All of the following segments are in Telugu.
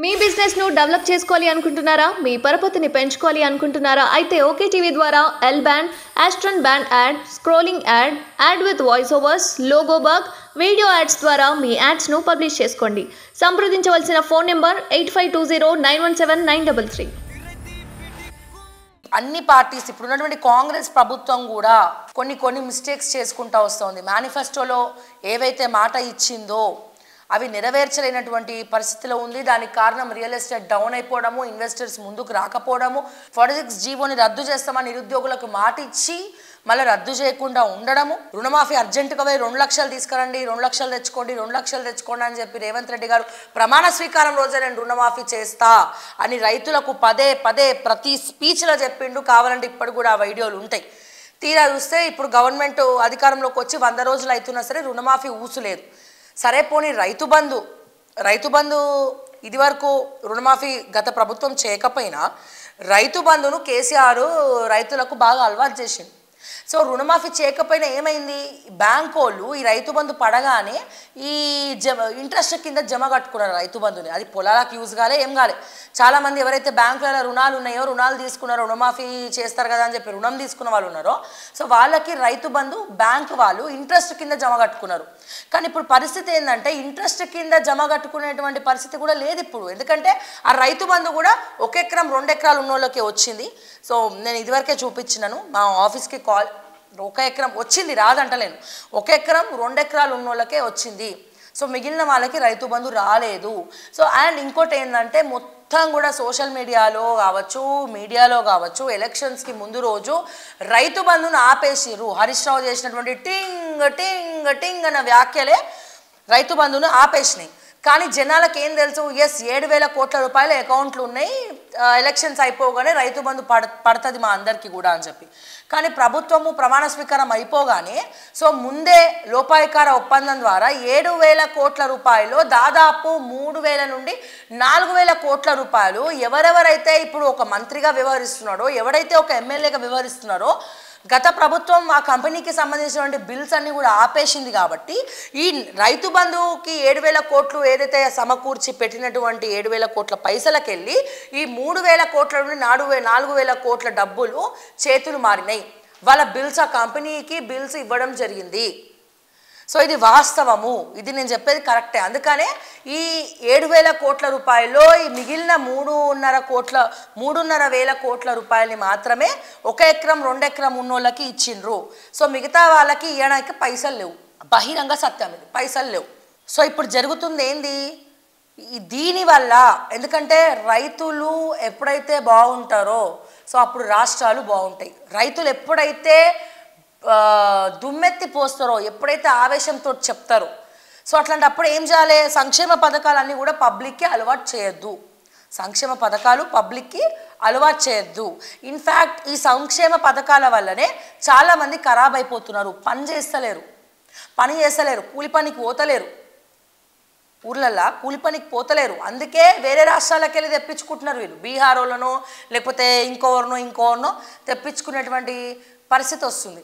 మీ బిజినెస్ ను డెవలప్ చేసుకోవాలి అనుకుంటున్నారా? మీ పరపతిని పెంచుకోవాలి అనుకుంటున్నారా? అయితే ఓకే టీవీ ద్వారా L band, Aston band ad, scrolling ad, ad with voice overs, logo bug, video ads ద్వారా మీ యాడ్స్ ను పబ్లిష్ చేసుకోండి. సంప్రదించవలసిన ఫోన్ నెంబర్ 8520917933. అన్ని పార్టీస్ ఇప్పుడున్నటువంటి కాంగ్రెస్ ప్రభుత్వం కూడా కొన్ని మిస్టేక్స్ చేసుకుంటూ వస్తుంది. మేనిఫెస్టోలో ఏవైతే మాట ఇచ్చిందో అవి నెరవేర్చలేనటువంటి పరిస్థితిలో ఉంది. దానికి కారణం రియల్ ఎస్టేట్ డౌన్ అయిపోవడము, ఇన్వెస్టర్స్ ముందుకు రాకపోవడము, 46 జీవోని రద్దు చేస్తామని నిరుద్యోగులకు మాట ఇచ్చి మళ్ళీ రద్దు చేయకుండా ఉండడము, రుణమాఫీ అర్జెంటుగా 2 లక్షలు తీసుకురండి, 2 లక్షలు తెచ్చుకోండి, 2 లక్షలు తెచ్చుకోండి అని చెప్పి రేవంత్ రెడ్డి గారు ప్రమాణ స్వీకారం రోజే నేను రుణమాఫీ చేస్తా అని రైతులకు పదే ప్రతి స్పీచ్లో చెప్పిండు. కావాలంటే ఇప్పుడు కూడా ఆ వీడియోలు ఉంటాయి. తీరా చూస్తే ఇప్పుడు గవర్నమెంట్ అధికారంలోకి వచ్చి 100 రోజులు అవుతున్నా సరే రుణమాఫీ ఊసులేదు. సరే పోనీ రైతు బంధు ఇది వరకు రుణమాఫీ గత ప్రభుత్వం చేయకపోయినా రైతు బంధును కేసీఆర్ రైతులకు బాగా అలవాటు చేసింది. సో రుణమాఫీ చేయకపోయినా ఏమైంది, బ్యాంక్ వాళ్ళు ఈ రైతు బంధు పడగానే ఈ ఇంట్రెస్ట్ కింద జమ కట్టుకున్నారు రైతు బంధుని. అది పొలాలకు యూజ్ కాలే, ఏం కాలే. చాలామంది ఎవరైతే బ్యాంకులలో రుణాలు ఉన్నాయో, రుణాలు తీసుకున్నారో, రుణమాఫీ చేస్తారు కదా అని చెప్పి రుణం తీసుకున్న వాళ్ళు ఉన్నారో, సో వాళ్ళకి రైతు బంధు బ్యాంక్ వాళ్ళు ఇంట్రెస్ట్ కింద జమ కట్టుకున్నారు. కానీ ఇప్పుడు పరిస్థితి ఏంటంటే ఇంట్రెస్ట్ కింద జమ కట్టుకునేటువంటి పరిస్థితి కూడా లేదు ఇప్పుడు. ఎందుకంటే ఆ రైతు బంధు కూడా 1 ఎకరం 2 ఎకరాలు ఉన్న వాళ్ళకే వచ్చింది. సో నేను ఇదివరకే చూపించినాను మా ఆఫీస్కి కాల్, 1 ఎకరం వచ్చింది, రాదంటలేను, 1 ఎకరం 2 ఎకరాలు ఉన్న వాళ్ళకే వచ్చింది. సో మిగిలిన వాళ్ళకి రైతు బంధు రాలేదు. సో అండ్ ఇంకోటి ఏంటంటే మొత్తం కూడా సోషల్ మీడియాలో కావచ్చు ఎలక్షన్స్కి ముందు రోజు రైతు బంధును ఆపేసిర్రు. హరీష్ రావు చేసినటువంటి టింగ్ టింగ్ టింగ్ అన్న వ్యాఖ్యలే రైతు బంధును ఆపేసినాయి. కానీ జనాలకు ఏం తెలుసు, 7,000 కోట్ల రూపాయల అకౌంట్లు ఉన్నాయి, ఎలక్షన్స్ అయిపోగానే రైతు బంధు పడుతుంది మా అందరికీ కూడా అని చెప్పి. కానీ ప్రభుత్వము ప్రమాణ స్వీకారం అయిపోగానే సో ముందే లోపాయకార ఒప్పందం ద్వారా 7,000 కోట్ల రూపాయలు దాదాపు 3,000 నుండి 4,000 కోట్ల రూపాయలు ఎవరెవరైతే ఇప్పుడు ఒక మంత్రిగా వ్యవహరిస్తున్నాడో, ఎవరైతే ఒక ఎమ్మెల్యేగా వ్యవహరిస్తున్నారో, గత ప్రభుత్వం ఆ కంపెనీకి సంబంధించినటువంటి బిల్స్ అన్ని కూడా ఆపేసింది. కాబట్టి ఈ రైతు బంధువుకి 7,000 కోట్లు ఏదైతే సమకూర్చి పెట్టినటువంటి 7,000 కోట్ల పైసలకెళ్ళి ఈ 3,000 కోట్ల నుండి 4,000 కోట్ల డబ్బులు చేతులు మారినాయి. వాళ్ళ బిల్స్ ఆ కంపెనీకి బిల్స్ ఇవ్వడం జరిగింది. సో ఇది వాస్తవము, ఇది నేను చెప్పేది కరెక్టే. అందుకనే ఈ 7,000 కోట్ల రూపాయల్లో ఈ మిగిలిన 3,500 కోట్ల రూపాయలని మాత్రమే 1 ఎకరం 2 ఎకరం ఉన్నోళ్ళకి ఇచ్చిండ్రు. సో మిగతా వాళ్ళకి ఇవ్వడానికి పైసలు లేవు. బహిరంగ సత్యం ఇది, పైసలు లేవు. సో ఇప్పుడు జరుగుతుంది ఏంది దీనివల్ల, ఎందుకంటే రైతులు ఎప్పుడైతే బాగుంటారో సో అప్పుడు రాష్ట్రాలు బాగుంటాయి. రైతులు ఎప్పుడైతే దుమ్మెత్తి పోస్తారో, ఎప్పుడైతే ఆవేశంతో చెప్తారో, సో అట్లాంటప్పుడు ఏం చేయాలి, సంక్షేమ పథకాలన్నీ కూడా పబ్లిక్కి అలవాటు చేయొద్దు. సంక్షేమ పథకాలు పబ్లిక్కి అలవాటు చేయొద్దు. ఇన్ఫ్యాక్ట్ ఈ సంక్షేమ పథకాల వల్లనే చాలామంది ఖరాబ్ అయిపోతున్నారు. పని చేస్తలేరు, కూలి పనికి పోతలేరు, ఊర్లల్లో కూలి పనికి పోతలేరు. అందుకే వేరే రాష్ట్రాలకు వెళ్ళి తెప్పించుకుంటున్నారు వీళ్ళు, బీహార్ వాళ్ళనో లేకపోతే ఇంకోవరనో తెప్పించుకునేటువంటి పరిస్థితి వస్తుంది.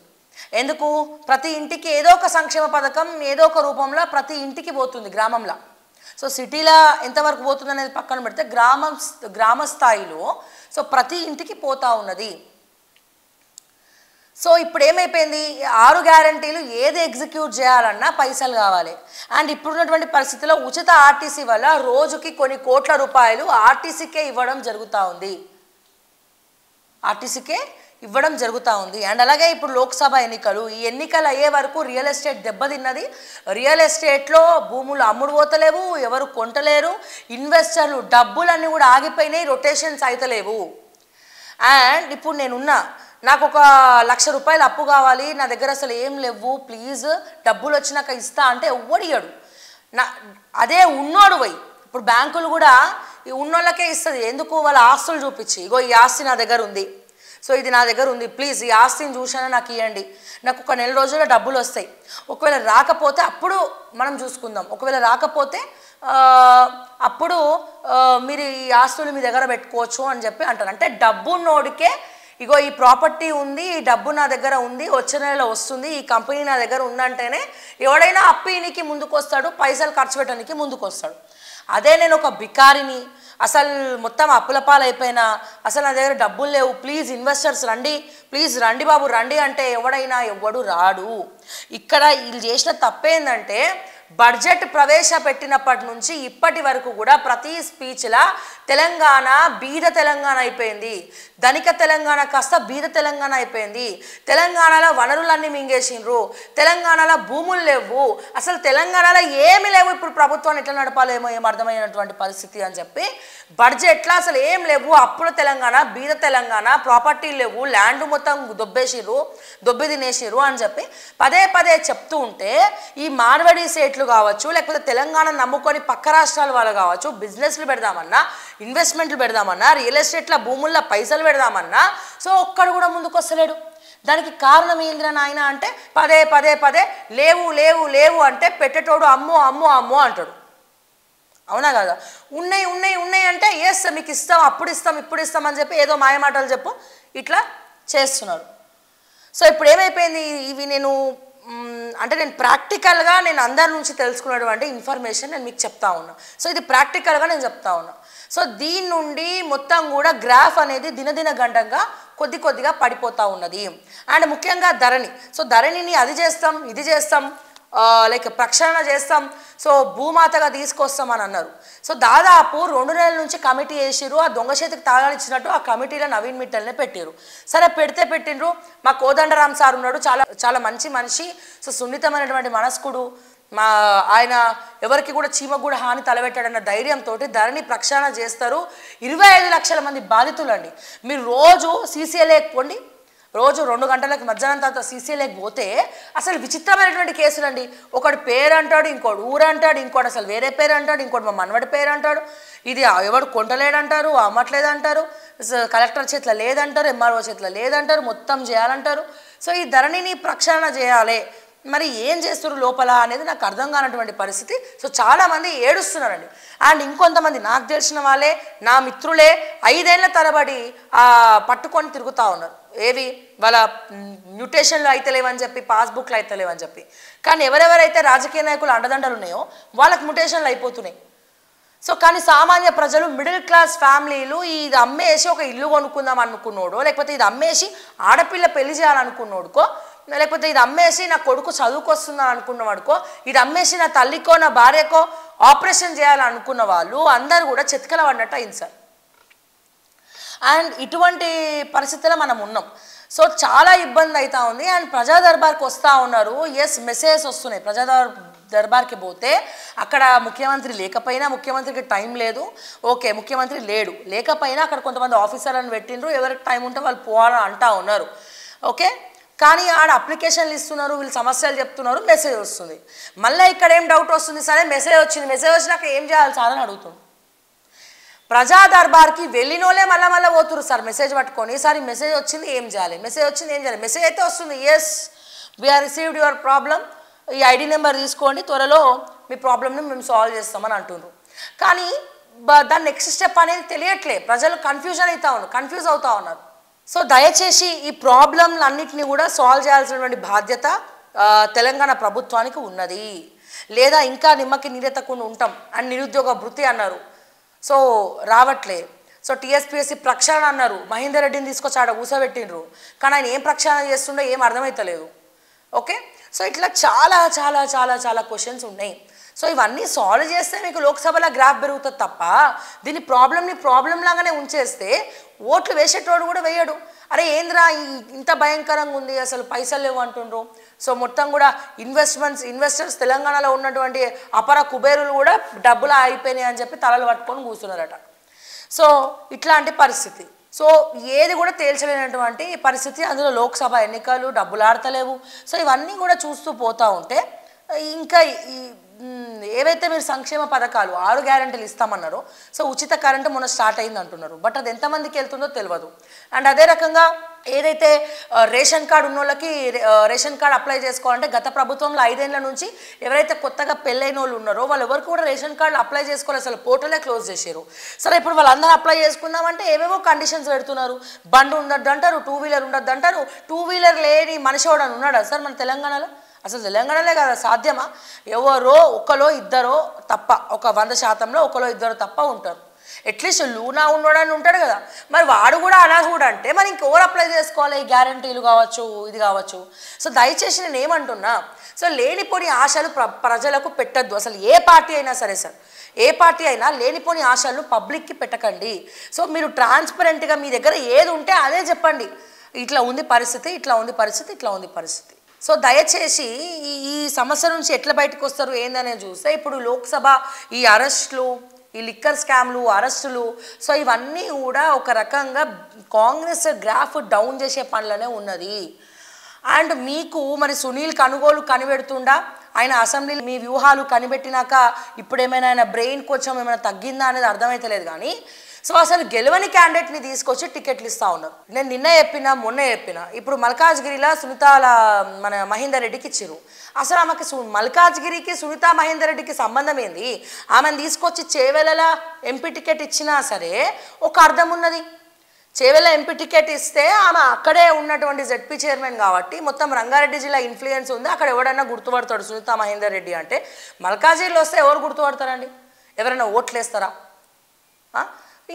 ఎందుకు, ప్రతి ఇంటికి ఏదో ఒక సంక్షేమ పథకం ఏదో ఒక రూపంలో ప్రతి ఇంటికి పోతుంది గ్రామంలో. సో సిటీలో ఎంతవరకు పోతుంది అనేది పక్కన పెడితే గ్రామ స్థాయిలో సో ప్రతి ఇంటికి పోతా ఉన్నది. సో ఇప్పుడు ఏమైపోయింది, 6 గ్యారంటీలు ఏది ఎగ్జిక్యూట్ చేయాలన్నా పైసలు కావాలి. అండ్ ఇప్పుడున్నటువంటి పరిస్థితిలో ఉచిత ఆర్టీసీ వల్ల రోజుకి కొన్ని కోట్ల రూపాయలు ఆర్టీసీకే ఇవ్వడం జరుగుతూ ఉంది. అండ్ అలాగే ఇప్పుడు లోక్సభ ఎన్నికలు, ఈ ఎన్నికలు అయ్యే వరకు రియల్ ఎస్టేట్ దెబ్బతిన్నది. రియల్ ఎస్టేట్లో భూములు అమ్ముడు పోతలేవు, ఎవరు కొంటలేరు, ఇన్వెస్టర్లు డబ్బులన్నీ కూడా ఆగిపోయినాయి, రొటేషన్స్ అయితలేవు. అండ్ ఇప్పుడు నాకు 1,00,000 రూపాయలు అప్పు కావాలి, నా దగ్గర అసలు ఏం లేవు, ప్లీజ్ డబ్బులు వచ్చినాక ఇస్తా అంటే ఎవ్వడియాడు. అదే ఉన్నోడు పోయి ఇప్పుడు బ్యాంకులు కూడా ఈ ఉన్నోళ్ళకే ఇస్తుంది. ఎందుకు, వాళ్ళ ఆస్తులు చూపించి, ఇగో ఈ ఆస్తి నా దగ్గర ఉంది, సో ఇది నా దగ్గర ఉంది, ప్లీజ్ ఈ ఆస్తిని చూసానా నాకు ఇవ్వండి, నాకు 1 నెల రోజుల్లో డబ్బులు వస్తాయి, ఒకవేళ రాకపోతే అప్పుడు మనం చూసుకుందాం, ఒకవేళ రాకపోతే అప్పుడు మీరు ఈ ఆస్తులు మీ దగ్గర పెట్టుకోవచ్చు అని చెప్పి అంటారు. అంటే డబ్బు ఉన్నోడికే ఇగో ఈ ప్రాపర్టీ ఉంది, ఈ డబ్బు నా దగ్గర ఉంది, వచ్చే నెలలో వస్తుంది, ఈ కంపెనీ నా దగ్గర ఉందంటేనే ఎవడైనా అప్పీనికి ముందుకు వస్తాడు, పైసలు ఖర్చు పెట్టడానికి ముందుకు వస్తాడు. అదే నేను ఒక బికారిని, అసలు మొత్తం అప్పులపాలైపోయినా, అసలు నా దగ్గర డబ్బులు లేవు, ప్లీజ్ ఇన్వెస్టర్స్ రండి, ప్లీజ్ రండి బాబు రండి అంటే ఎవడు రాడు. ఇక్కడ వీళ్ళు చేసిన తప్పేందంటే బడ్జెట్ ప్రవేశపెట్టినప్పటి నుంచి ఇప్పటి వరకు కూడా ప్రతి స్పీచ్లా తెలంగాణ బీద తెలంగాణ అయిపోయింది, ధనిక తెలంగాణ కాస్త బీద తెలంగాణ అయిపోయింది, తెలంగాణలో వనరులన్నీ మింగేసిండ్రు, తెలంగాణలో భూములు లేవు, అసలు తెలంగాణలో ఏమి లేవు, ఇప్పుడు ప్రభుత్వాన్ని ఎట్లా నడపాలేమో ఏం అర్థమైనటువంటి పరిస్థితి అని చెప్పి బడ్జెట్లో అసలు ఏం లేవు, అప్పుల తెలంగాణ, బీద తెలంగాణ, ప్రాపర్టీ లేవు, ల్యాండ్ మొత్తం దొబ్బి తినేసిర్రు అని చెప్పి పదే పదే చెప్తూ ఉంటే ఈ మార్వడి సేట్లు కావచ్చు, లేకపోతే తెలంగాణ నమ్ముకొని పక్క రాష్ట్రాల వాళ్ళు కావచ్చు బిజినెస్లు పెడదామన్నా, ఇన్వెస్ట్మెంట్లు పెడదామన్నా, రియల్ ఎస్టేట్లో భూముల్లో పైసలు పెడదామన్నా సో ఒక్కడు కూడా ముందుకు వస్తలేడు. దానికి కారణం ఏంద్రా నాయన అంటే పదే పదే పదే లేవు లేవు లేవు అంటే పెట్టేటోడు అమ్మో అమ్మో అమ్మో అంటాడు. అవునా కదా? ఉన్నాయి ఉన్నాయి ఉన్నాయి అంటే ఎస్ మీకు ఇస్తాం, అప్పుడు ఇస్తాం, ఇప్పుడు ఇస్తాం అని చెప్పి ఏదో మాయమాటలు చెప్పు ఇట్లా చేస్తున్నారు. సో ఇప్పుడు ఏమైపోయింది, ఇవి నేను ప్రాక్టికల్గా నేను అందరి నుంచి తెలుసుకున్నటువంటి ఇన్ఫర్మేషన్ నేను మీకు చెప్తా ఉన్నా. సో ఇది ప్రాక్టికల్గా నేను చెప్తా ఉన్నా. సో దీని నుండి మొత్తం కూడా గ్రాఫ్ అనేది దినదిన గంటంగా కొద్దిగా పడిపోతూ ఉన్నది. అండ్ ముఖ్యంగా ధరణి. సో ధరణిని అది చేస్తాం ఇది చేస్తాం లైక్ ప్రక్షాళన చేస్తాం, సో భూమాతగా తీసుకొస్తామని అన్నారు. సో దాదాపు 2 నెలల నుంచి కమిటీ వేసిరు, ఆ దొంగ చేతికి తాగాలిచ్చినట్టు ఆ కమిటీలో నవీన్ మిట్టల్నే పెట్టారు. సరే పెట్టిండ్రు. మా కోదండరామ్ సార్ ఉన్నాడు, చాలా చాలా మంచి మనిషి, సో సున్నితమైనటువంటి మనస్కుడు, ఆయన ఎవరికి కూడా చీమకు కూడా హాని తలబెట్టాడన్న ధైర్యంతో ధరణి ప్రక్షాళన చేస్తారు. 25 లక్షల మంది బాధితులండి. మీరు రోజు సీసీఎల్ఏకి పోండి, రోజు 2 గంటలకు మధ్యాహ్నం తర్వాత సీసీఎల్ఏకి పోతే అసలు విచిత్రమైనటువంటి కేసులు అండి. ఒకటి పేరు అంటాడు, ఇంకోటి ఊరు అంటాడు, ఇంకోటి అసలు వేరే పేరు అంటాడు, ఇంకోటి మా మనవడి పేరు అంటాడు, ఇది ఎవడు కొంటలేడంటారు, అమ్మట్లేదంటారు, కలెక్టర్ చేతిలో లేదంటారు, ఎంఆర్ఓ చేతిలో లేదంటారు, మొత్తం చేయాలంటారు. సో ఈ ధరణిని ప్రక్షాళన చేయాలి, మరి ఏం చేస్తున్నారు లోపల అనేది నాకు అర్థం కానటువంటి పరిస్థితి. సో చాలామంది ఏడుస్తున్నారండి. అండ్ ఇంకొంతమంది నాకు తెలిసిన వాళ్ళే, నా మిత్రులే 5 ఏళ్ల తరబడి పట్టుకొని తిరుగుతూ ఉన్నారు. ఏవి వాళ్ళ మ్యూటేషన్లు అయితే లేవని చెప్పి, పాస్బుక్లు అయితే లేవని చెప్పి. కానీ ఎవరెవరైతే రాజకీయ నాయకులు అండదండలు ఉన్నాయో వాళ్ళకి మ్యూటేషన్లు అయిపోతున్నాయి. సో కానీ సామాన్య ప్రజలు, మిడిల్ క్లాస్ ఫ్యామిలీలు ఇది అమ్మేసి ఒక ఇల్లు కొనుక్కుందాం అనుకున్నాడో, లేకపోతే ఇది అమ్మేసి ఆడపిల్ల పెళ్లి చేయాలనుకున్నాడుకో, లేకపోతే ఇది అమ్మేసి నా కొడుకు చదువుకొస్తుందని అనుకున్నవాడుకో, ఇది అమ్మేసి నా తల్లికో నా భార్యకో ఆపరేషన్ చేయాలనుకున్న వాళ్ళు అందరూ కూడా చెతికల పడినట్టు అయింది సార్. అండ్ ఇటువంటి పరిస్థితుల్లో మనం ఉన్నాం. సో చాలా ఇబ్బంది అవుతా ఉంది. అండ్ ప్రజా దర్బార్కి వస్తూ ఉన్నారు, ఎస్ మెసేజెస్ వస్తున్నాయి. ప్రజా దర్బార్కి పోతే అక్కడ ముఖ్యమంత్రి లేకపోయినా, ముఖ్యమంత్రికి టైం లేదు, ఓకే ముఖ్యమంత్రి లేకపోయినా అక్కడ కొంతమంది ఆఫీసర్లను పెట్టిండ్రు, ఎవరికి టైం ఉంటే వాళ్ళు పోవాలని అంటూ ఉన్నారు. ఓకే, కానీ ఆడ అప్లికేషన్లు ఇస్తున్నారు, వీళ్ళు సమస్యలు చెప్తున్నారు, మెసేజ్ వస్తుంది. మళ్ళీ ఇక్కడ ఏం డౌట్ వస్తుంది, సరే మెసేజ్ వచ్చింది, మెసేజ్ వచ్చినాక ఏం చేయాలి సార్ అని అడుగుతుంది. ప్రజా దర్బార్కి వెళ్ళినోళ్ళే మళ్ళీ పోతురు సార్ మెసేజ్ పట్టుకొని, ఈసారి మెసేజ్ వచ్చింది ఏం చేయాలి, మెసేజ్ వచ్చింది ఏం చేయాలి, మెసేజ్ అయితే వస్తుంది, yes we are received your problem, ఈ ఐడి నెంబర్ తీసుకోండి, త్వరలో మీ ప్రాబ్లమ్ని మేము సాల్వ్ చేస్తామని అంటున్నారు. కానీ దాని నెక్స్ట్ స్టెప్ అనేది తెలియట్లే, ప్రజలు కన్ఫ్యూజ్ అవుతూ ఉన్నారు. సో దయచేసి ఈ ప్రాబ్లంలన్నింటినీ కూడా సాల్వ్ చేయాల్సినటువంటి బాధ్యత తెలంగాణ ప్రభుత్వానికి ఉన్నది. లేదా ఇంకా నిమ్మకి నీరెత్తకుండా ఉంటాం. అండ్ నిరుద్యోగ భృతి అన్నారు, సో రావట్లే. సో టీఎస్పీఎస్సీ ప్రక్షాళన అన్నారు, మహేందర్ రెడ్డిని తీసుకొచ్చి ఆడ కూసబెట్టిండ్రు, కానీ ఆయన ఏం ప్రక్షాళన చేస్తుండో ఏం అర్థమవుతలేదు. ఓకే, సో ఇట్లా చాలా చాలా చాలా చాలా క్వశ్చన్స్ ఉన్నాయి. సో ఇవన్నీ సాల్వ్ చేస్తే మీకు లోక్సభలో గ్రాఫ్ పెరుగుతుంది తప్ప దీని ప్రాబ్లం లాగానే ఉంచేస్తే ఓట్లు వేసేటోడు కూడా వేయడు. అరే ఏంద్రా ఇంత భయంకరంగా ఉంది, అసలు పైసలు లేవు అంటుండ్రు. సో మొత్తం కూడా ఇన్వెస్టర్స్ తెలంగాణలో ఉన్నటువంటి అపర కుబేరులు కూడా డబ్బులు అయిపోయినాయి అని చెప్పి తలలు పట్టుకొని కూర్చున్నారట. సో ఇట్లాంటి పరిస్థితి. సో ఏది కూడా తేల్చలేనటువంటి పరిస్థితి. అందులో లోక్సభ ఎన్నికలు, డబ్బులు ఆడతలేవు. సో ఇవన్నీ కూడా చూస్తూ పోతూ ఉంటే ఇంకా ఏవైతే మీరు సంక్షేమ పథకాలు 6 గ్యారెంటీలు ఇస్తామన్నారో, సో ఉచిత కరెంటు మొన్న స్టార్ట్ అయింది అంటున్నారు, బట్ అది ఎంతమందికి వెళ్తుందో తెలియదు. అండ్ అదే రకంగా ఏదైతే రేషన్ కార్డు ఉన్నోళ్ళకి రేషన్ కార్డు అప్లై చేసుకోవాలంటే గత ప్రభుత్వంలో 5 ఏళ్ల నుంచి ఎవరైతే కొత్తగా పెళ్ళైన వాళ్ళు ఉన్నారో వాళ్ళు ఎవరికి కూడా రేషన్ కార్డు అప్లై చేసుకోవాలి, అసలు పోర్టలే క్లోజ్ చేశారు. సరే ఇప్పుడు వాళ్ళందరూ అప్లై చేసుకుందామంటే ఏవేవో కండిషన్స్ పెడుతున్నారు. బండి ఉండద్దు అంటారు, 2 వీలర్ ఉండద్దు అంటారు. 2 వీలర్ లేని మనిషి కూడా ఉన్నాడా సార్ మన తెలంగాణలో? అసలు తెలంగాణలో కదా సాధ్యమా? ఎవరో ఒకలో ఇద్దరో తప్ప, ఒక 100%లో ఒకలో ఇద్దరు తప్ప ఉంటారు. అట్లీస్ట్ లూనా ఉన్నాడని ఉంటాడు కదా, మరి వాడు కూడా అనర్హుడు అంటే మరి ఇంకెవరు అప్లై చేసుకోవాలి ఈ గ్యారంటీలు కావచ్చు, ఇది కావచ్చు. సో దయచేసి నేను ఏమంటున్నా, సో లేనిపోని ఆశలు ప్రజలకు పెట్టద్దు. అసలు ఏ పార్టీ అయినా సరే సార్, ఏ పార్టీ అయినా లేనిపోని ఆశలు పబ్లిక్కి పెట్టకండి. సో మీరు ట్రాన్స్పరెంట్గా మీ దగ్గర ఏది ఉంటే అదే చెప్పండి. ఇట్లా ఉంది పరిస్థితి, ఇట్లా ఉంది పరిస్థితి, ఇట్లా ఉంది పరిస్థితి. సో దయచేసి ఈ సమస్య నుంచి ఎట్లా బయటకు వస్తారు ఏందనేది చూస్తే, ఇప్పుడు లోక్సభ ఈ అరెస్టులు, ఈ లిక్కర్ స్కామ్లు, అరెస్టులు, సో ఇవన్నీ కూడా ఒక రకంగా కాంగ్రెస్ గ్రాఫ్ డౌన్ చేసే పనులనే ఉన్నది. అండ్ మీకు మరి సునీల్ కనుగోలు కనిపెడుతుండా, ఆయన అసెంబ్లీలో మీ వ్యూహాలు కనిపెట్టినాక ఇప్పుడు ఏమైనా ఆయన బ్రెయిన్ కొంచెం ఏమైనా తగ్గిందా అనేది అర్థమైతలేదు. కానీ సో అసలు గెలవని క్యాండిడేట్ని తీసుకొచ్చి టికెట్లు ఇస్తూ ఉన్నారు. నేను నిన్న చెప్పినా మొన్న చెప్పినా, ఇప్పుడు మల్కాజ్గిరిలో సునీతాల మన మహేందర్ రెడ్డికి ఇచ్చిరు. అసలు ఆమెకి మల్కాజ్గిరికి సునీతా మహేందర్ రెడ్డికి సంబంధం ఏంది? ఆమెను తీసుకొచ్చి చేవెళ్ళ ఎంపీ టికెట్ ఇచ్చినా సరే ఒక అర్థం ఉన్నది. చేవెళ్ళ ఎంపీ టికెట్ ఇస్తే ఆమె అక్కడే ఉన్నటువంటి జెడ్పీ చైర్మన్ కాబట్టి మొత్తం రంగారెడ్డి జిల్లా ఇన్ఫ్లుయెన్స్ ఉంది, అక్కడ ఎవడన్నా గుర్తుపడతాడు సునీతా మహేందర్ రెడ్డి అంటే. మల్కాజ్గిరిలో వస్తే ఎవరు గుర్తుపడతారండి? ఎవరైనా ఓట్లు వేస్తారా?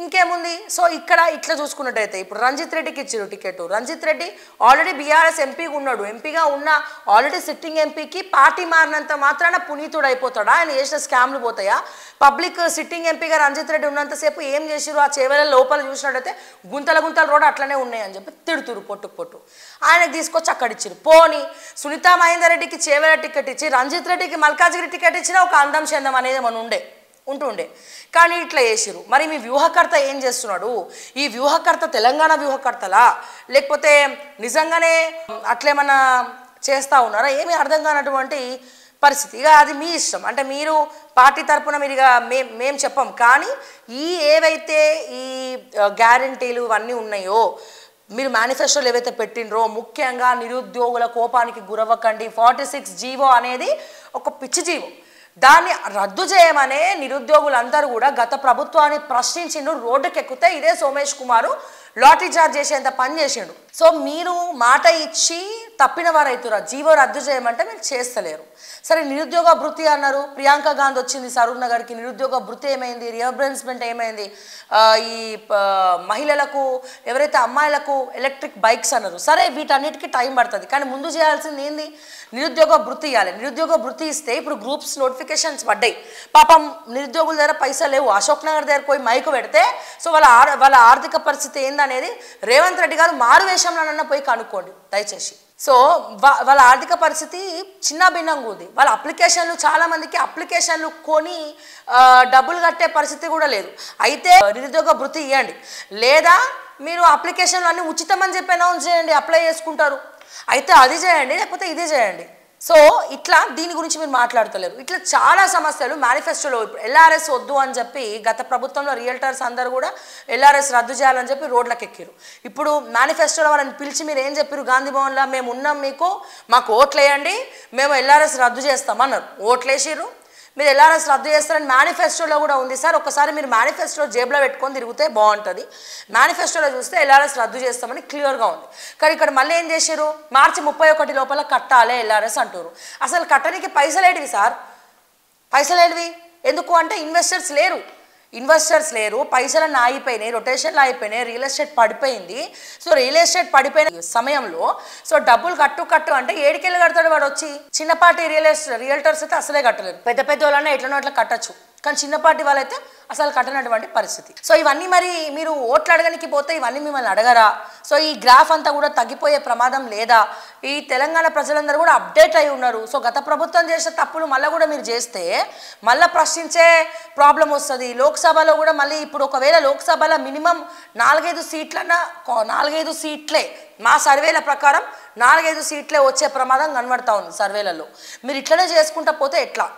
ఇంకేముంది? సో ఇక్కడ ఇట్లా చూసుకున్నట్టయితే ఇప్పుడు రంజిత్ రెడ్డికి ఇచ్చారు టికెట్. రంజిత్ రెడ్డి ఆల్రెడీ బీఆర్ఎస్ ఎంపీగా ఉన్నాడు. ఎంపీగా ఉన్న ఆల్రెడీ సిట్టింగ్ ఎంపీకి పార్టీ మారినంత మాత్రాన పునీతుడు అయిపోతాడా? ఆయన చేసిన స్కామ్లు పోతాయా? పబ్లిక్ సిట్టింగ్ ఎంపీగా రంజిత్ రెడ్డి ఉన్నంతసేపు ఏం చేసిరు? ఆ చేవెళ్ళ లోపల చూసినట్టయితే గుంతల రోడ్ అట్లనే ఉన్నాయని చెప్పి తిడుతురు పొట్టు. ఆయనకు తీసుకొచ్చి అక్కడ ఇచ్చారు. పోనీ సునీతా మహేందర్ రెడ్డికి చేవెళ్ళ టికెట్ ఇచ్చి రంజిత్ రెడ్డికి మల్కాజ్గిరి టికెట్ ఇచ్చినా ఒక అందం చందం అనేది మనం ఉంటుండే. కానీ ఇట్లా చేసిరు. మరి మీ వ్యూహకర్త ఏం చేస్తున్నాడు? ఈ వ్యూహకర్త తెలంగాణ వ్యూహకర్తలా, లేకపోతే నిజంగానే అట్లేమన్నా చేస్తూ ఉన్నారా? ఏమీ అర్థం కానటువంటి పరిస్థితి. ఇక అది మీ ఇష్టం. అంటే మీరు పార్టీ తరపున మీరు ఇక మేము చెప్పం. కానీ ఏవైతే ఈ గ్యారంటీలు ఇవన్నీ ఉన్నాయో, మీరు మేనిఫెస్టోలు ఏవైతే పెట్టినరో, ముఖ్యంగా నిరుద్యోగుల కోపానికి గురవ్వకండి, 46 జీవో అనేది ఒక పిచ్చి జీవో. దాన్ని రద్దు చేయమనే నిరుద్యోగులందరూ కూడా గత ప్రభుత్వాన్ని ప్రశ్నించిండు. రోడ్డుకి ఎక్కితే ఇదే సోమేష్ కుమారు లాటరీ చార్జ్ చేసేంత పని చేసిండు. సో మీరు మాట ఇచ్చి తప్పిన వారైతురా, జీవో రద్దు చేయమంటే మీరు చేస్తలేరు. సరే నిరుద్యోగ భృతి అన్నారు, ప్రియాంక గాంధీ వచ్చింది సరూర్ నగర్కి, నిరుద్యోగ భృతి ఏమైంది? రియంబర్స్మెంట్ ఏమైంది? ఈ మహిళలకు ఎవరైతే అమ్మాయిలకు ఎలక్ట్రిక్ బైక్స్ అన్నారు. సరే వీటన్నిటికీ టైం పడుతుంది, కానీ ముందు చేయాల్సింది ఏంది? నిరుద్యోగ భృతి ఇవ్వాలి. నిరుద్యోగ భృతి ఇస్తే ఇప్పుడు గ్రూప్స్ నోటిఫికేషన్స్ పడ్డాయి. పాపం నిరుద్యోగుల దగ్గర పైసలు లేవు. అశోక్ నగర్ దగ్గర పోయి మైకు పెడితే సో వాళ్ళ ఆర్థిక పరిస్థితి ఏందనేది రేవంత్ రెడ్డి గారు మారువేషంలోనన్నా పోయి కనుక్కోండి దయచేసి. సో వాళ్ళ ఆర్థిక పరిస్థితి చిన్న భిన్నంగా ఉంది. వాళ్ళ అప్లికేషన్లు చాలామందికి అప్లికేషన్లు కొని డబ్బులు కట్టే పరిస్థితి కూడా లేదు. అయితే నిరుద్యోగ భృతి ఇవ్వండి, లేదా మీరు అప్లికేషన్లు అన్నీ ఉచితమని చెప్పి అనౌన్స్ చేయండి, అప్లై చేసుకుంటారు. అయితే అది చేయండి, లేకపోతే ఇది చేయండి. సో ఇట్లా దీని గురించి మీరు మాట్లాడతలేరు. ఇట్లా చాలా సమస్యలు మేనిఫెస్టోలో. ఇప్పుడు ఎల్ఆర్ఎస్ వద్దు అని చెప్పి గత ప్రభుత్వంలో రియల్టర్స్ అందరూ కూడా ఎల్ఆర్ఎస్ రద్దు చేయాలని చెప్పి రోడ్లకు ఎక్కిరు. ఇప్పుడు మేనిఫెస్టోలో వాళ్ళని పిలిచి మీరు ఏం చెప్పారు? గాంధీ భవన్లో మేము ఉన్నాం, మాకు ఓట్లు వేయండి, మేము ఎల్ఆర్ఎస్ రద్దు చేస్తామన్నారు. ఓట్లు వేసిర్రు. మీరు ఎల్ఆర్ఎస్ రద్దు చేస్తారని మేనిఫెస్టోలో కూడా ఉంది సార్. ఒకసారి మీరు మేనిఫెస్టో జేబులో పెట్టుకొని తిరిగితే బాగుంటుంది. మేనిఫెస్టోలో చూస్తే ఎల్ఆర్ఎస్ రద్దు చేస్తామని క్లియర్గా ఉంది. కానీ ఇక్కడ మళ్ళీ ఏం చేశారు? మార్చి 31 లోపల కట్టాలి ఎల్ఆర్ఎస్ అంటారు. అసలు కట్టడానికి పైసలు ఏడివి సార్? పైసలు ఏడివి? ఎందుకు అంటే ఇన్వెస్టర్స్ లేరు, పైసలన్నీ ఆగిపోయినాయి, రొటేషన్లు అయిపోయినాయి, రియల్ ఎస్టేట్ పడిపోయింది. సో రియల్ ఎస్టేట్ పడిపోయిన సమయంలో సో డబ్బులు కట్టు అంటే ఏడికెళ్ళి కడతాడు వాడు వచ్చి? చిన్నపాటి రియల్టర్స్ అయితే అసలే కట్టలేరు. పెద్ద వాళ్ళన్నా ఎట్లనో అట్లా కట్టచ్చు, కానీ చిన్నపాటి వాళ్ళైతే అసలు కట్టనటువంటి పరిస్థితి. సో ఇవన్నీ మరి మీరు ఓట్లు అడగడానికి పోతే ఇవన్నీ మిమ్మల్ని అడగరా? సో ఈ గ్రాఫ్ అంతా కూడా తగ్గిపోయే ప్రమాదం లేదా? ఈ తెలంగాణ ప్రజలందరూ కూడా అప్డేట్ అయి ఉన్నారు. సో గత ప్రభుత్వం చేసిన తప్పులు మళ్ళీ కూడా మీరు చేస్తే మళ్ళీ ప్రశ్నించే ప్రాబ్లం వస్తుంది. లోక్సభలో కూడా మళ్ళీ ఇప్పుడు ఒకవేళ లోక్సభలో మినిమం 4-5 సీట్లన్నా 4-5 సీట్లే మా సర్వేల ప్రకారం 4-5 సీట్లే వచ్చే ప్రమాదం కనబడతా ఉంది సర్వేలలో. మీరు ఇట్లనే చేసుకుంటా పోతే ఎట్లా?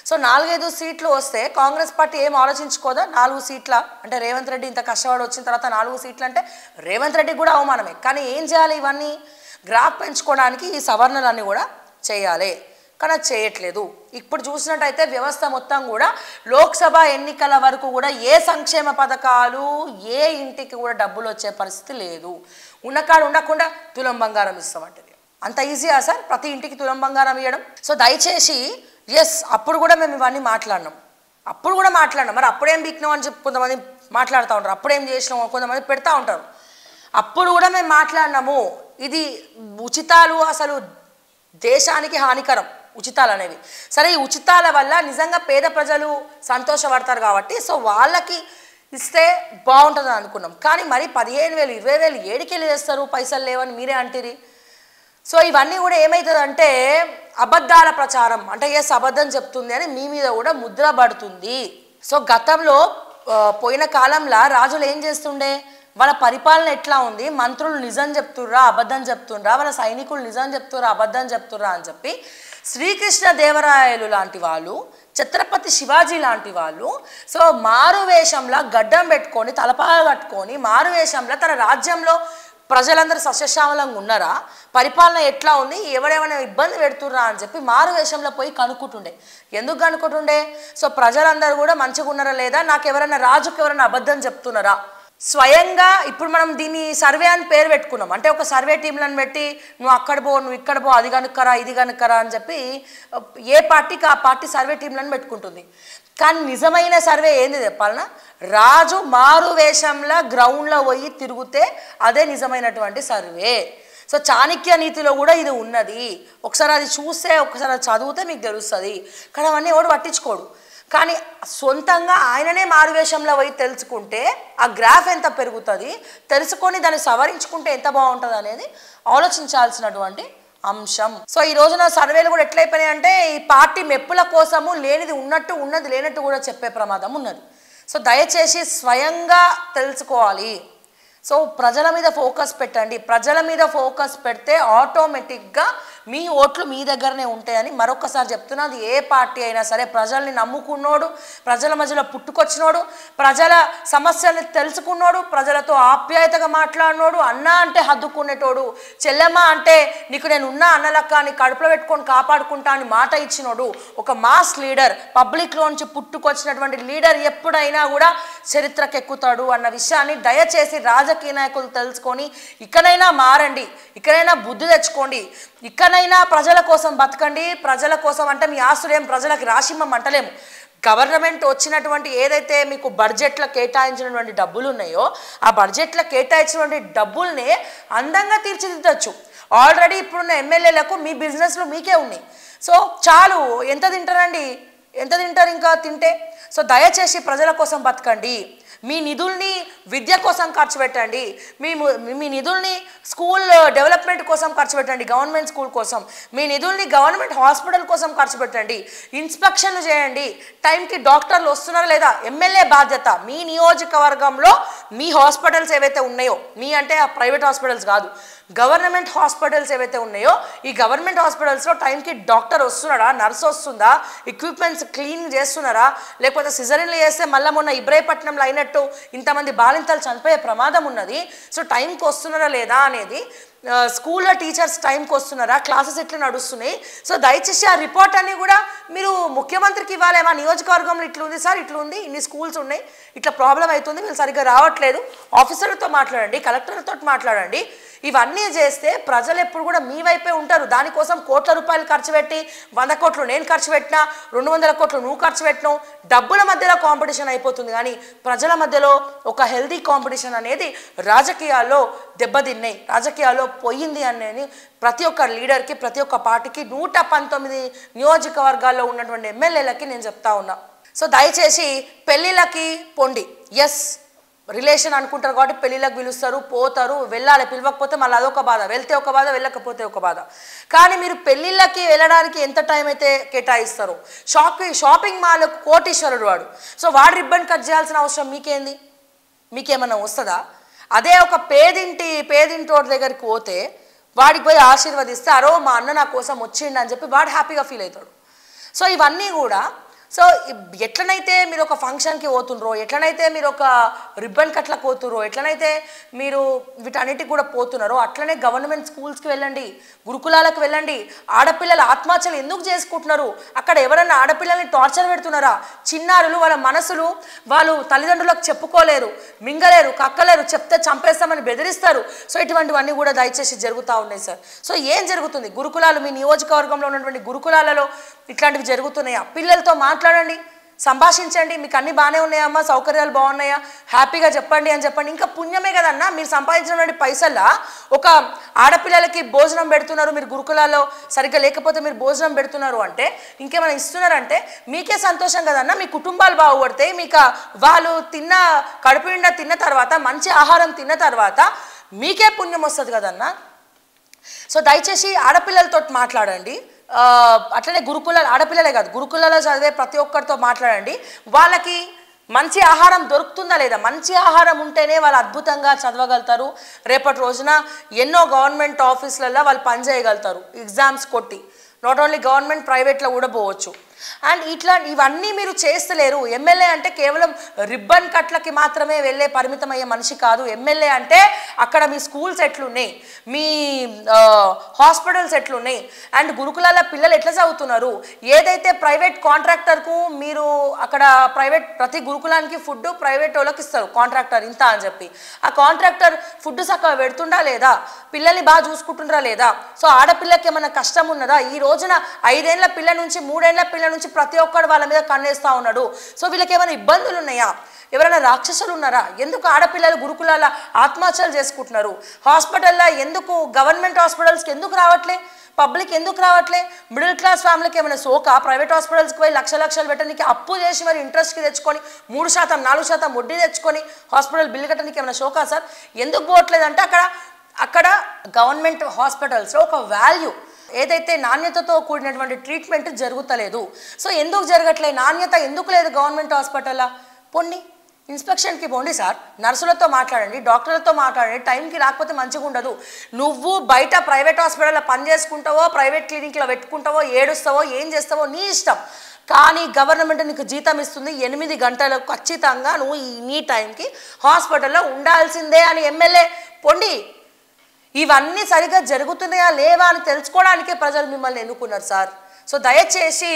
సో 4-5 సీట్లు వస్తే కాంగ్రెస్ పార్టీ ఏం ఆలోచించుకోదా? 4 సీట్ల అంటే రేవంత్ రెడ్డి ఇంత కష్టపడి వచ్చిన తర్వాత 4 సీట్లు అంటే రేవంత్ రెడ్డికి కూడా అవమానమే. కానీ ఏం చేయాలి? ఇవన్నీ గ్రాఫ్ పెంచుకోవడానికి ఈ సవరణలన్నీ కూడా చేయాలి, కానీ అది చేయట్లేదు. ఇప్పుడు చూసినట్టయితే వ్యవస్థ మొత్తం కూడా లోక్సభ ఎన్నికల వరకు కూడా ఏ సంక్షేమ పథకాలు ఏ ఇంటికి కూడా డబ్బులు వచ్చే పరిస్థితి లేదు. ఉన్నకాడు ఉండకుండా తులం బంగారం ఇస్తామంటది. అంత ఈజీయా సార్ ప్రతి ఇంటికి తులం బంగారం ఇవ్వడం? సో దయచేసి ఎస్, అప్పుడు కూడా మేము ఇవన్నీ మాట్లాడినాం, మరి అప్పుడేం బీక్నాం అని చెప్పి కొంతమంది మాట్లాడుతూ ఉంటారు, అప్పుడేం చేసినాం కొంతమంది పెడతా ఉంటారు. అప్పుడు కూడా మేము మాట్లాడినాము, ఇది ఉచితాలు అసలు దేశానికి హానికరం ఉచితాలు అనేవి. సరే, ఈ ఉచితాల వల్ల నిజంగా పేద ప్రజలు సంతోషపడతారు కాబట్టి సో వాళ్ళకి ఇస్తే బాగుంటుందని అనుకున్నాం. కానీ మరి 15,000 20,000 ఏడికెళ్ళి చేస్తారు, పైసలు లేవని మీరే అంటారు. సో ఇవన్నీ కూడా ఏమవుతుందంటే అబద్ధాల ప్రచారం, అంటే ఎస్ అబద్ధం చెప్తుంది అని మీ మీద కూడా ముద్ర పడుతుంది. సో గతంలో పోయిన కాలంలో రాజులు ఏం చేస్తుండే, వాళ్ళ పరిపాలన ఎట్లా ఉంది, మంత్రులు నిజం చెప్తుర్రా అబద్ధం చెప్తుండ్రా, వాళ్ళ సైనికులు నిజం చెప్తుర్రా అబద్ధం చెప్తుర్రా అని చెప్పి శ్రీకృష్ణ దేవరాయలు లాంటి వాళ్ళు, ఛత్రపతి శివాజీ లాంటి వాళ్ళు సో మారువేషంలో గడ్డం పెట్టుకొని తలపాగ కట్టుకొని మారువేషంలో తన రాజ్యంలో ప్రజలందరూ సస్యశ్యామలంగా ఉన్నారా, పరిపాలన ఎట్లా ఉంది, ఎవరెవరైనా ఇబ్బంది పెడుతుర్రా అని చెప్పి మారువేషంలో పోయి కనుక్కుంటుండే. ఎందుకు కనుక్కుంటుండే? సో ప్రజలందరూ కూడా మంచిగా ఉన్నారా లేదా, నాకు ఎవరైనా రాజుకు ఎవరైనా అబద్ధం చెప్తున్నారా. స్వయంగా ఇప్పుడు మనం దీన్ని సర్వే అని పేరు పెట్టుకున్నాం, అంటే ఒక సర్వే టీంలను పెట్టి నువ్వు అక్కడ పో నువ్వు ఇక్కడ పో అది కనుక్కరా ఇది కనుక్కరా అని చెప్పి ఏ పార్టీకి ఆ పార్టీ సర్వే టీంలను పెట్టుకుంటుంది. కానీ నిజమైన సర్వే ఏంది చెప్పాలన్నా, రాజు మారు వేషంలో గ్రౌండ్లో పోయి తిరిగితే అదే నిజమైనటువంటి సర్వే. సో చాణక్య నీతిలో కూడా ఇది ఉన్నది, ఒకసారి అది చూస్తే ఒకసారి అది చదివితే మీకు తెలుస్తుంది. కానీ అవన్నీ ఎవడు పట్టించుకోడు. కానీ సొంతంగా ఆయననే మారువేషంలో పోయి తెలుసుకుంటే ఆ గ్రాఫ్ ఎంత పెరుగుతుంది, తెలుసుకొని దాన్ని సవరించుకుంటే ఎంత బాగుంటుంది అనేది ఆలోచించాల్సినటువంటి అంశం. సో ఈ రోజున సర్వేలు కూడా ఎట్లయిపోయినాయి అంటే ఈ పార్టీ మెప్పుల కోసము లేనిది ఉన్నట్టు ఉన్నది లేనట్టు కూడా చెప్పే ప్రమాదం ఉన్నది. సో దయచేసి స్వయంగా తెలుసుకోవాలి. సో ప్రజల మీద ఫోకస్ పెట్టండి, ప్రజల మీద ఫోకస్ పెడితే ఆటోమేటిక్గా మీ ఓట్లు మీ దగ్గరనే ఉంటాయని మరొకసారి చెప్తున్నది. ఏ పార్టీ అయినా సరే ప్రజల్ని నమ్ముకున్నోడు, ప్రజల మధ్యలో పుట్టుకొచ్చినోడు, ప్రజల సమస్యల్ని తెలుసుకున్నోడు, ప్రజలతో ఆప్యాయతగా మాట్లాడినోడు, అన్న అంటే హద్దుకునేటోడు, చెల్లెమ్మ అంటే నీకు నేను ఉన్నా అన్నలక్క నీ కడుపులో పెట్టుకొని కాపాడుకుంటా అని మాట ఇచ్చినోడు, ఒక మాస్ లీడర్, పబ్లిక్లోంచి పుట్టుకొచ్చినటువంటి లీడర్ ఎప్పుడైనా కూడా చరిత్రకెక్కుతాడు అన్న విషయాన్ని దయచేసి రాజకీయ నాయకులు తెలుసుకొని ఇకనైనా మారండి, ఇకనైనా బుద్ధి తెచ్చుకోండి, ఇకనైనా ప్రజల కోసం బతకండి. ప్రజల కోసం అంటే మీ ఆస్తులేం ప్రజలకు రాసిమ్మం అంటలేము. గవర్నమెంట్ వచ్చినటువంటి ఏదైతే మీకు బడ్జెట్లో కేటాయించినటువంటి డబ్బులు ఉన్నాయో ఆ బడ్జెట్లో కేటాయించినటువంటి డబ్బుల్ని అందంగా తీర్చిదిద్దచ్చు. ఆల్రెడీ ఇప్పుడున్న ఎమ్మెల్యేలకు మీ బిజినెస్లు మీకే ఉన్నాయి. సో చాలు, ఎంత తింటారండి, ఎంత తింటారు ఇంకా తింటే. సో దయచేసి ప్రజల కోసం బతకండి, మీ నిధుల్ని విద్య కోసం ఖర్చు పెట్టండి, మీ నిధుల్ని స్కూల్ డెవలప్మెంట్ కోసం ఖర్చు పెట్టండి, గవర్నమెంట్ స్కూల్ కోసం, మీ నిధుల్ని గవర్నమెంట్ హాస్పిటల్ కోసం ఖర్చు పెట్టండి, ఇన్స్పెక్షన్లు చేయండి, టైంకి డాక్టర్లు వస్తున్నారా లేదా ఎమ్మెల్యే బాధ్యత. మీ నియోజకవర్గంలో మీ హాస్పిటల్స్ ఏవైతే ఉన్నాయో, మీ అంటే ఆ ప్రైవేట్ హాస్పిటల్స్ కాదు, గవర్నమెంట్ హాస్పిటల్స్ ఏవైతే ఉన్నాయో ఈ గవర్నమెంట్ హాస్పిటల్స్లో టైంకి డాక్టర్ వస్తున్నాడా, నర్స్ వస్తుందా, ఎక్విప్మెంట్స్ క్లీన్ చేస్తున్నారా, లేకపోతే సిజరీన్లు చేస్తే మళ్ళీ మొన్న ఇబ్రాహీపట్నంలో అయినట్టు ఇంతమంది బాలింతలు చనిపోయే ప్రమాదం ఉన్నది. సో టైంకి వస్తున్నారా లేదా అనేది, స్కూల్లో టీచర్స్ టైంకి వస్తున్నారా, క్లాసెస్ ఎట్లా నడుస్తున్నాయి. సో దయచేసి ఆ రిపోర్ట్ అన్ని కూడా మీరు ముఖ్యమంత్రికి ఇవ్వాలి. మా నియోజకవర్గంలో ఇట్లా ఉంది సార్, ఇట్లా ఉంది, ఇన్ని స్కూల్స్ ఉన్నాయి, ఇట్లా ప్రాబ్లం అవుతుంది, వీళ్ళు సరిగ్గా రావట్లేదు, ఆఫీసర్లతో మాట్లాడండి, కలెక్టర్లతో మాట్లాడండి. ఇవన్నీ చేస్తే ప్రజలు ఎప్పుడు కూడా మీ వైపే ఉంటారు. దానికోసం కోట్ల రూపాయలు ఖర్చు పెట్టి 100 కోట్లు నేను ఖర్చు పెట్టినా, 200 కోట్లు నువ్వు ఖర్చు పెట్టినావు, డబ్బుల మధ్యలో కాంపిటీషన్ అయిపోతుంది. కానీ ప్రజల మధ్యలో ఒక హెల్దీ కాంపిటీషన్ అనేది రాజకీయాల్లో దెబ్బతిన్నాయి, రాజకీయాల్లో పోయింది అనేది ప్రతి ఒక్క లీడర్కి, ప్రతి ఒక్క పార్టీకి, 119 నియోజకవర్గాల్లో ఉన్నటువంటి ఎమ్మెల్యేలకి నేను చెప్తా ఉన్నా. సో దయచేసి పెళ్ళిళ్ళకి పొండి. ఎస్, రిలేషన్ అనుకుంటారు కాబట్టి పెళ్ళిళ్ళకి పిలుస్తారు, పోతారు, వెళ్ళాలి, పిలవకపోతే మళ్ళీ అదొక బాధ, వెళ్తే ఒక బాధ, వెళ్ళకపోతే ఒక బాధ. కానీ మీరు పెళ్ళిళ్ళకి వెళ్ళడానికి ఎంత టైం అయితే కేటాయిస్తారో, షాపింగ్ మాల్ కోటీశ్వరుడు వాడు, సో వాడు రిబ్బన్ కట్ చేయాల్సిన అవసరం మీకేంది, మీకేమన్నా వస్తుందా? అదే ఒక పేదింటోడి దగ్గరికి పోతే వాడికి పోయి ఆశీర్వదిస్తే అరో మా అన్న నా కోసం వచ్చిండు అని చెప్పి వాడు హ్యాపీగా ఫీల్ అవుతాడు. సో ఇవన్నీ కూడా సో ఎట్లనైతే మీరు ఒక ఫంక్షన్కి పోతుండ్రో, ఎట్లనైతే మీరు ఒక రిబ్బన్ కట్లకు పోతుర్రో, ఎట్లనైతే మీరు వీటన్నిటికి కూడా పోతున్నారో అట్లనే గవర్నమెంట్ స్కూల్స్కి వెళ్ళండి, గురుకులాలకు వెళ్ళండి. ఆడపిల్లల ఆత్మహత్యలు ఎందుకు చేసుకుంటున్నారు? అక్కడ ఎవరన్నా ఆడపిల్లల్ని టార్చర్ పెడుతున్నారా? చిన్నారులు వాళ్ళ మనసులు వాళ్ళు తల్లిదండ్రులకు చెప్పుకోలేరు, మింగలేరు, కక్కలేరు, చెప్తే చంపేస్తామని బెదిరిస్తారు. సో ఇటువంటివన్నీ కూడా దయచేసి జరుగుతూ ఉన్నాయి సార్. సో ఏం జరుగుతుంది? గురుకులాలు మీ నియోజకవర్గంలో ఉన్నటువంటి గురుకులాలలో ఇట్లాంటివి జరుగుతున్నాయా? పిల్లలతో మాట్లాడండి, సంభాషించండి. మీకు అన్ని బాగానే ఉన్నాయమ్మా, సౌకర్యాలు బాగున్నాయా, హ్యాపీగా చెప్పండి అని చెప్పండి. ఇంకా పుణ్యమే కదన్నా, మీరు సంపాదించినటువంటి పైసల్లా ఒక ఆడపిల్లలకి భోజనం పెడుతున్నారు, మీరు గురుకులాల్లో సరిగ్గా లేకపోతే మీరు భోజనం పెడుతున్నారు అంటే, ఇంకేమైనా ఇస్తున్నారంటే మీకే సంతోషం కదన్నా. మీ కుటుంబాలు బాగుపడతాయి. మీకు వాళ్ళు కడుపు నిండా తిన్న తర్వాత, మంచి ఆహారం తిన్న తర్వాత మీకే పుణ్యం వస్తుంది కదన్నా. సో దయచేసి ఆడపిల్లలతో మాట్లాడండి. అట్లనే ఆడపిల్లలే కాదు, గురుకులలో చదివే ప్రతి ఒక్కరితో మాట్లాడండి. వాళ్ళకి మంచి ఆహారం దొరుకుతుందా లేదా? మంచి ఆహారం ఉంటేనే వాళ్ళు అద్భుతంగా చదవగలుగుతారు. రేపటి రోజున ఎన్నో గవర్నమెంట్ ఆఫీసులలో వాళ్ళు పనిచేయగలుగుతారు ఎగ్జామ్స్ కొట్టి. నాట్ ఓన్లీ గవర్నమెంట్, ప్రైవేట్లో కూడా పోవచ్చు. అండ్ ఇవన్నీ మీరు చేస్తలేరు. ఎమ్మెల్యే అంటే కేవలం రిబ్బన్ కట్లకి మాత్రమే వెళ్ళే పరిమితమయ్యే మనిషి కాదు. ఎమ్మెల్యే అంటే అక్కడ మీ స్కూల్స్ ఎట్లున్నాయి, మీ హాస్పిటల్స్ ఎట్లున్నాయి, అండ్ గురుకులాల పిల్లలు ఎట్లా చదువుతున్నారు, ఏదైతే ప్రైవేట్ కాంట్రాక్టర్కు మీరు అక్కడ ప్రతి గురుకులానికి ఫుడ్ ప్రైవేట్ వాళ్ళకి ఇస్తారు, కాంట్రాక్టర్ ఇంత అని చెప్పి. ఆ కాంట్రాక్టర్ ఫుడ్ చక్కగా పెడుతుండా లేదా, పిల్లల్ని బాగా చూసుకుంటుండ్రా లేదా? సో ఆడపిల్లకి ఏమైనా కష్టం ఉన్నదా? ఈ రోజున 5 ఏళ్ల పిల్ల నుంచి 3 ఏళ్ల పిల్ల నుంచి ప్రతి ఒక్కడు వాళ్ళ మీద కన్నేస్తూ ఉన్నాడు. సో వీళ్ళకి ఏమైనా ఇబ్బందులు ఉన్నాయా? ఎవరైనా రాక్షసులు ఉన్నారా? ఎందుకు ఆడపిల్లలు గురుకులాల ఆత్మహత్యలు చేసుకుంటున్నారు? హాస్పిటల్లో ఎందుకు, గవర్నమెంట్ హాస్పిటల్స్కి ఎందుకు రావట్లే, పబ్లిక్ ఎందుకు రావట్లే? మిడిల్ క్లాస్ ఫ్యామిలీకి ఏమైనా సోకా? ప్రైవేట్ హాస్పిటల్స్కి పోయి లక్షలు పెట్టడానికి అప్పు చేసి మరి ఇంట్రెస్ట్కి తెచ్చుకొని 3%, 4% వడ్డీ తెచ్చుకొని హాస్పిటల్ బిల్లు కట్టడానికి ఏమైనా సోకా సార్? ఎందుకు పోవట్లేదంటే అక్కడ గవర్నమెంట్ హాస్పిటల్స్లో ఒక వాల్యూ, ఏదైతే నాణ్యతతో కూడినటువంటి ట్రీట్మెంట్ జరుగుతలేదు. సో ఎందుకు జరగట్లేదు? నాణ్యత ఎందుకు లేదు గవర్నమెంట్ హాస్పిటల్లో? పొండి ఇన్స్పెక్షన్కి పోండి సార్, నర్సులతో మాట్లాడండి, డాక్టర్లతో మాట్లాడండి. టైంకి రాకపోతే మంచిగా ఉండదు. నువ్వు బయట ప్రైవేట్ హాస్పిటల్లో పని చేసుకుంటావో, ప్రైవేట్ క్లినిక్లో పెట్టుకుంటావో, ఏడుస్తావో, ఏం చేస్తావో నీ ఇష్టం. కానీ గవర్నమెంట్ నీకు జీతం ఇస్తుంది, 8 గంటలు ఖచ్చితంగా నువ్వు నీ టైంకి హాస్పిటల్లో ఉండాల్సిందే అని ఎమ్మెల్యే పొండి. ఇవన్నీ సరిగ్గా జరుగుతున్నాయా లేవా అని తెలుసుకోవడానికే ప్రజలు మిమ్మల్ని ఎన్నుకున్నారు సార్. సో దయచేసి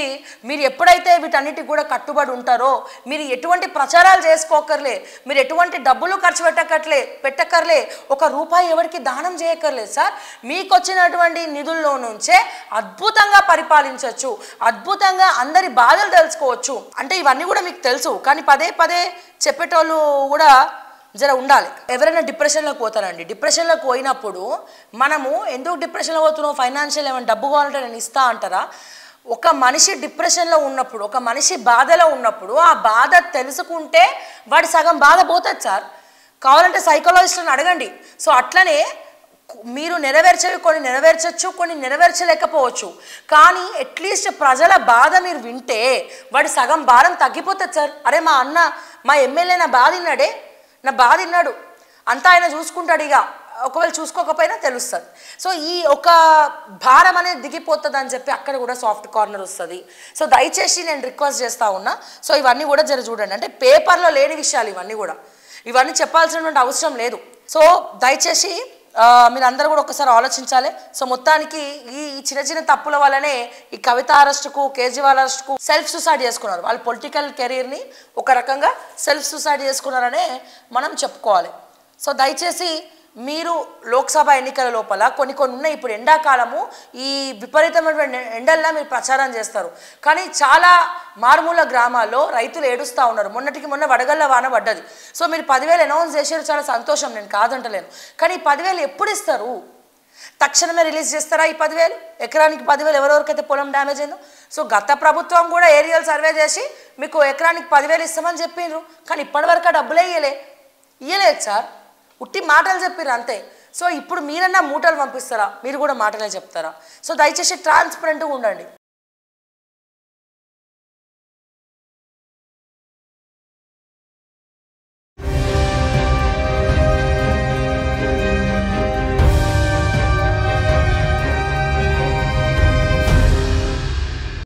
మీరు ఎప్పుడైతే వీటన్నిటికి కూడా కట్టుబడి ఉంటారో, మీరు ఎటువంటి ప్రచారాలు చేసుకోకర్లే, మీరు ఎటువంటి డబ్బులు ఖర్చు పెట్టక్కర్లే, 1 రూపాయి ఎవరికి దానం చేయక్కర్లేదు సార్. మీకు వచ్చినటువంటి నిధుల్లో నుంచే అద్భుతంగా పరిపాలించవచ్చు, అద్భుతంగా అందరి బాధలు తెలుసుకోవచ్చు. అంటే ఇవన్నీ కూడా మీకు తెలుసు, కానీ పదే చెప్పేటోళ్ళు కూడా జర ఉండాలి. ఎవరైనా డిప్రెషన్లోకి పోతారండి. డిప్రెషన్లోకి పోయినప్పుడు మనము ఎందుకు డిప్రెషన్లో పోతున్నావు, ఫైనాన్షియల్ ఏమైనా డబ్బు కావాలంటే నేను ఇస్తా అంటారా? ఒక మనిషి డిప్రెషన్లో ఉన్నప్పుడు, ఒక మనిషి బాధలో ఉన్నప్పుడు ఆ బాధ తెలుసుకుంటే వాడి సగం బాధ పోతుంది సార్. కావాలంటే సైకాలజిస్ట్ని అడగండి. సో అట్లనే మీరు నెరవేర్చేవి కొన్ని నెరవేర్చవచ్చు, కొన్ని నెరవేర్చలేకపోవచ్చు. కానీ అట్లీస్ట్ ప్రజల బాధ మీరు వింటే వాడి సగం భారం తగ్గిపోతుంది సార్. అరే మా ఎమ్మెల్యే నా బాధ విన్నాడు అంతా ఆయన చూసుకుంటాడు, ఇక ఒకవేళ చూసుకోకపోయినా తెలుస్తుంది. సో ఈ ఒక భారం అనేది దిగిపోతుంది అని చెప్పి అక్కడ కూడా సాఫ్ట్ కార్నర్ వస్తుంది. సో దయచేసి నేను రిక్వెస్ట్ చేస్తూ ఉన్నా. సో ఇవన్నీ కూడా చూడండి, అంటే పేపర్లో లేని విషయాలు ఇవన్నీ చెప్పాల్సినటువంటి అవసరం లేదు. సో దయచేసి మీరందరూ కూడా ఒకసారి ఆలోచించాలి. సో మొత్తానికి ఈ చిన్న తప్పుల వల్లనే ఈ కవిత అరెస్టుకు, కేజ్రీవాల్ అరెస్టుకు సెల్ఫ్ సూసైడ్ చేసుకున్నారు. వాళ్ళు పొలిటికల్ కెరీర్ని ఒక రకంగా సెల్ఫ్ సూసైడ్ చేసుకున్నారనే మనం చెప్పుకోవాలి. సో దయచేసి మీరు లోక్సభ ఎన్నికల లోపల కొన్ని ఉన్నాయి. ఇప్పుడు ఎండాకాలము, ఈ విపరీతమైన ఎండల్లో మీరు ప్రచారం చేస్తారు, కానీ చాలా మారుమూల గ్రామాల్లో రైతులు ఏడుస్తూ ఉన్నారు. మొన్న వడగళ్ళ వాన పడ్డది. సో మీరు 10,000 అనౌన్స్ చేశారు, చాలా సంతోషం, నేను కాదంటలేను. కానీ 10,000 ఎప్పుడు ఇస్తారు? తక్షణమే రిలీజ్ చేస్తారా ఈ 10,000? ఎకరానికి 10,000 ఎవరెవరికైతే పొలం డ్యామేజ్ అయిందో. సో గత ప్రభుత్వం కూడా ఏరియల్ సర్వే చేసి మీకు ఎకరానికి 10,000 ఇస్తామని చెప్పిండ్రు, కానీ ఇప్పటివరకు ఆ డబ్బులే ఇయ్యలేదు సార్. ఉట్టి మాటలు చెప్పారు అంతే. సో ఇప్పుడు మీరన్నా మూటలు పంపిస్తారా? మీరు కూడా మాటలే చెప్తారా? సో దయచేసి ట్రాన్స్పరెంట్గా ఉండండి.